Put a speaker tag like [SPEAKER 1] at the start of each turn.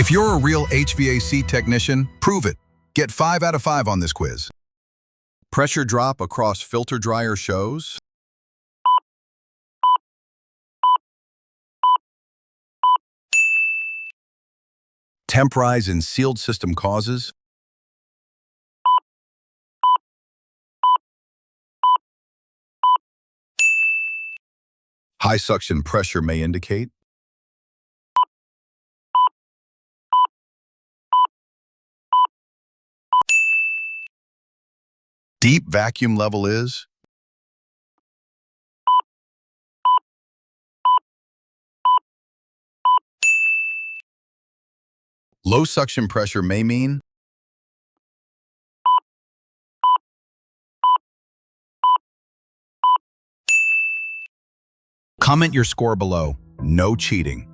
[SPEAKER 1] If you're a real HVAC technician, prove it. Get 5 out of 5 on this quiz. Pressure drop across filter dryer shows. Temp rise in sealed system causes. High suction pressure may indicate. Deep vacuum level is. Low suction pressure may mean. Comment your score below. No cheating.